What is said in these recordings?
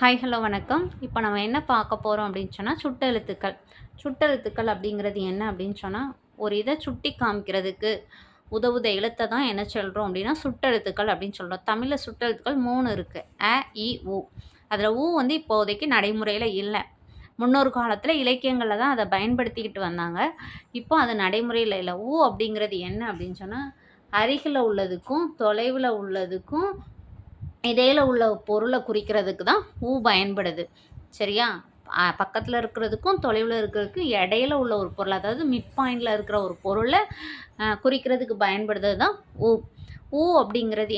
Hi hello வணக்கம். இப்போ நம்ம என்ன பார்க்க போகிறோம் அப்படின்னு சொன்னால் சுட்டெழுத்துக்கள். சுட்டெழுத்துக்கள் அப்படிங்கிறது என்ன அப்படின்னு சொன்னால், ஒரு இதை சுட்டி காமிக்கிறதுக்கு உதவுத எழுத்தை தான் என்ன சொல்கிறோம் அப்படின்னா சுட்டெழுத்துக்கள் அப்படின்னு சொல்கிறோம். தமிழில் சுட்டெழுத்துக்கள் 3 இருக்குது. அ, இ, உ. அதில் ஊ வந்து இப்போதைக்கு நடைமுறையில் இல்லை. முன்னொரு காலத்தில் இலக்கியங்களில் தான் அதை பயன்படுத்திக்கிட்டு வந்தாங்க. இப்போ அது நடைமுறையில் இல்லை. ஊ அப்படிங்கிறது என்ன அப்படின்னு சொன்னால், அருகில் உள்ளதுக்கும் தொலைவில் உள்ளதுக்கும் இடையில உள்ள பொருளை குறிக்கிறதுக்கு தான் ஊ பயன்படுது. சரியா? பக்கத்தில் இருக்கிறதுக்கும் தொலைவில் இருக்கிறதுக்கும் இடையில உள்ள ஒரு பொருள், அதாவது மிட் பாயிண்டில் இருக்கிற ஒரு பொருளை குறிக்கிறதுக்கு பயன்படுறது தான் ஊ. ஊ அப்படிங்கிறது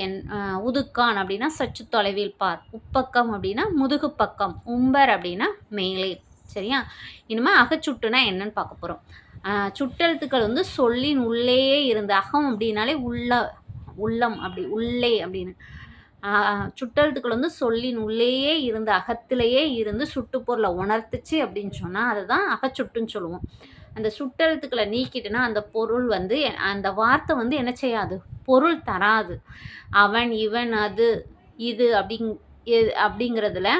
உதுக்கான் அப்படின்னா சற்று தொலைவில் பார். உப்பக்கம் அப்படின்னா முதுகு பக்கம். உம்பர் அப்படின்னா மேலே. சரியா? இனிமேல் அகச்சுட்டுனா என்னன்னு பார்க்க போகிறோம். சுட்டெழுத்துக்கள் வந்து சொல்லின் உள்ளேயே இருந்து, அகம் அப்படின்னாலே உள்ளம் அப்படி உள்ளே அப்படின்னு. சுட்டெழுத்துக்கள் வந்து சொல்லின் உள்ளேயே இருந்து, அகத்திலேயே இருந்து சுட்டுப்பொருளை உணர்த்துச்சு அப்படின்னு சொன்னால் அதை தான் அகச்சுட்டுன்னு சொல்லுவோம். அந்த சுட்டெழுத்துக்களை நீக்கிட்டுனா அந்த பொருள் வந்து அந்த வார்த்தை வந்து என்ன செய்யாது, பொருள் தராது. அவன், இவன், அது, இது அப்படிங்கிறதுல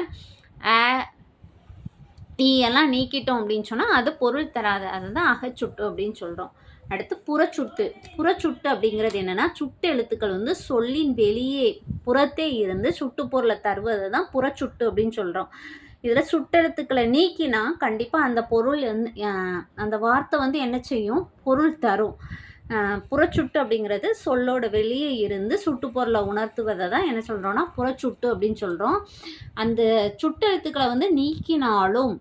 ஈ எல்லாம் நீக்கிட்டோம் அப்படின்னு சொன்னால் அது பொருள் தராது. அதுதான் அகச்சுட்டு அப்படின்னு சொல்கிறோம். அடுத்து புறச்சுட்டு. புறச்சுட்டு அப்படிங்கிறது என்னென்னா, சுட்டு எழுத்துக்கள் வந்து சொல்லின் வெளியே புறத்தே இருந்து சுட்டு பொருளை தருவதை தான் புறச்சுட்டு அப்படின்னு சொல்கிறோம். இதில் சுட்டெழுத்துக்களை நீக்கினா கண்டிப்பாக அந்த பொருள் வந்து அந்த வார்த்தை வந்து என்ன செய்யும், பொருள் தரும். புறச்சுட்டு அப்படிங்கிறது சொல்லோட வெளியே இருந்து சுட்டு பொருளை உணர்த்துவதை தான் என்ன சொல்கிறோன்னா புறச்சுட்டு அப்படின்னு சொல்கிறோம். அந்த சுட்டெழுத்துக்களை வந்து நீக்கினாலும்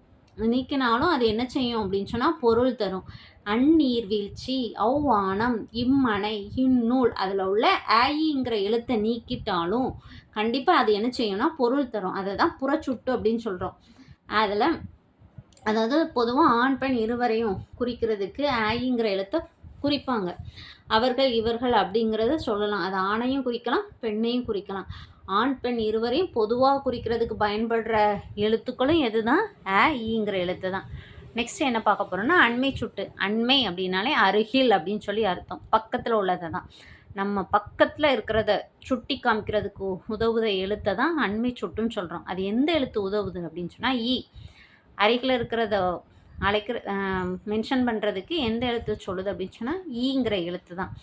அது என்ன செய்யும் அப்படின்னு சொன்னால் பொருள் தரும். அந்நீர் வீழ்ச்சி, அவ்வானம், இம்மனை, இந்நூல், அதில் உள்ள ஆயிங்கிற எழுத்தை நீக்கிட்டாலும் கண்டிப்பாக அது என்ன செய்யும்னா பொருள் தரும். அதை தான் புறச்சுட்டு அப்படின்னு சொல்கிறோம். அதில் அதாவது பொதுவாக ஆண் பெண் இருவரையும் குறிக்கிறதுக்கு ஆயிங்கிற எழுத்தை குறிப்பாங்க. அவர்கள், இவர்கள் அப்படிங்கிறத சொல்லலாம். அது ஆணையும் குறிக்கலாம், பெண்ணையும் குறிக்கலாம். ஆண் பெண் இருவரையும் பொதுவாக குறிக்கிறதுக்கு பயன்படுற எழுத்துக்களும் எது தான், ஈங்கிற எழுத்து தான். நெக்ஸ்ட் என்ன பார்க்க போகிறோம்னா அண்மை சுட்டு. அண்மை அப்படின்னாலே அருகில் அப்படின்னு சொல்லி அர்த்தம். பக்கத்தில் உள்ளதை தான், நம்ம பக்கத்தில் இருக்கிறத சுட்டி காமிக்கிறதுக்கு உதவுத எழுத்தை தான் அண்மை சுட்டுன்னு சொல்கிறோம். அது எந்த எழுத்து உதவுது அப்படின்னு சொன்னால் ஈ. அருகில் இருக்கிறத மென்ஷன் பண்ணுறதுக்கு எந்த எழுத்து சொல்லுது அப்படின்னு சொன்னால் ஈங்கிற எழுத்து தான்.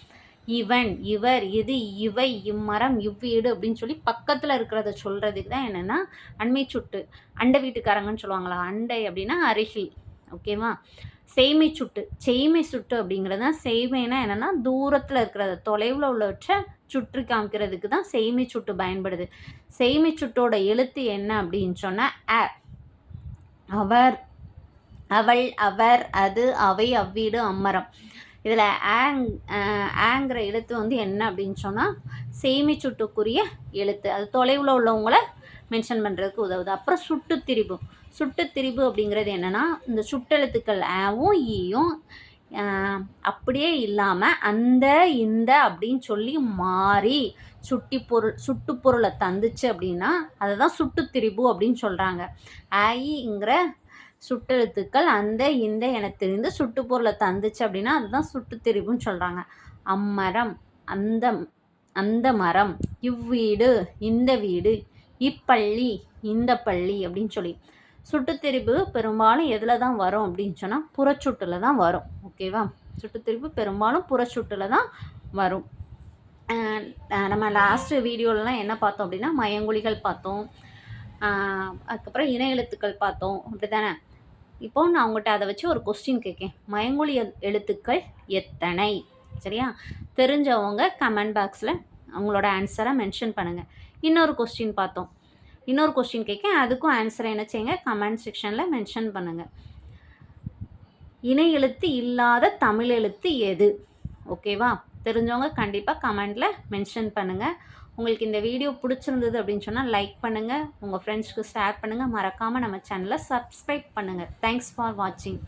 இவன், இவர், இது, இவை, இம்மரம், இவ்வீடு அப்படின்னு சொல்லி பக்கத்தில் இருக்கிறத சொல்கிறதுக்கு தான் என்னென்னா அண்மை சுட்டு. அண்டை வீட்டுக்காரங்கன்னு சொல்லுவாங்களா, அண்டை அப்படின்னா அருகில். ஓகேவா? செய்மை சுட்டு. செய்மை சுட்டு அப்படிங்கிறது தான், செய்மைனா என்னென்னா தூரத்தில் இருக்கிறத, தொலைவில் உள்ளவற்றை சுற்றி காமிக்கிறதுக்கு தான் செய்மை சுட்டு பயன்படுது. செய்மை சுட்டோட எழுத்து என்ன அப்படின்னு சொன்னால் அவர், அவள், அவர், அது, அவை, அவ்வீடு, அம்மரம். இதில் ஆங்கிற எழுத்து வந்து என்ன அப்படின்னு சொன்னால் செய்மை சுட்டுக்குரிய எழுத்து. அது தொலைவில் உள்ளவங்களை மென்ஷன் பண்ணுறதுக்கு உதவுது. அப்புறம் சுட்டு திரிபு. சுட்டு திரிபு அப்படிங்கிறது என்னென்னா, இந்த சுட்டெழுத்துக்கள் ஆவும் ஈயும் அப்படியே இல்லாமல் அந்த, இந்த அப்படின்னு சொல்லி மாறி சுட்டுப்பொருளை தந்துச்சு அப்படின்னா அதை தான் சுட்டு திரிபு அப்படின்னு சொல்கிறாங்க. ஐங்கிற சுட்டெழுத்துக்கள் அந்த, இந்த என தெரிந்து சுட்டுப்பொருளை தந்துச்சு அப்படின்னா அதுதான் சுட்டு திரிபுன்னு சொல்கிறாங்க. அம்மரம், அந்த மரம், இவ்வீடு, இந்த வீடு, இப்பள்ளி, இந்த பள்ளி அப்படின்னு சொல்லி சுட்டுத்திரிபு பெரும்பாலும் எதில் தான் வரும் அப்படின்னு சொன்னால் புறச்சுட்டில் தான் வரும். ஓகேவா? சுட்டுத்திரிபு பெரும்பாலும் புறச்சுட்டில் தான் வரும். நம்ம லாஸ்ட் வீடியோலலாம் என்ன பார்த்தோம் அப்படின்னா மயங்கொலிகள் பார்த்தோம், அதுக்கப்புறம் இணை எழுத்துக்கள் பார்த்தோம், அப்படி தானே? இப்போ நான் உங்கள்கிட்ட அதை வச்சு ஒரு கொஸ்டின் கேட்கேன். மயங்கொலி எழுத்துக்கள் எத்தனை? சரியா? தெரிஞ்சவங்க கமெண்ட் பாக்ஸில் அவங்களோட ஆன்சரை மென்ஷன் பண்ணுங்கள். இன்னொரு கொஸ்டின் பார்த்தோம், இன்னொரு கொஸ்டின் கேட்க, அதுக்கும் ஆன்சரை என்ன செய்யுங்க, கமெண்ட் செக்ஷனில் மென்ஷன் பண்ணுங்கள். இணை எழுத்து இல்லாத தமிழ் எழுத்து எது? ஓகேவா? தெரிஞ்சவங்க கண்டிப்பாக கமெண்டில் மென்ஷன் பண்ணுங்கள். உங்களுக்கு இந்த வீடியோ பிடிச்சிருந்தது அப்படின்னு சொன்னால் லைக் பண்ணுங்கள், உங்கள் ஃப்ரெண்ட்ஸ்க்கு ஷேர் பண்ணுங்கள், மறக்காமல் நம்ம சேனலை சப்ஸ்கிரைப் பண்ணுங்கள். தேங்க்ஸ் ஃபார் வாட்சிங்.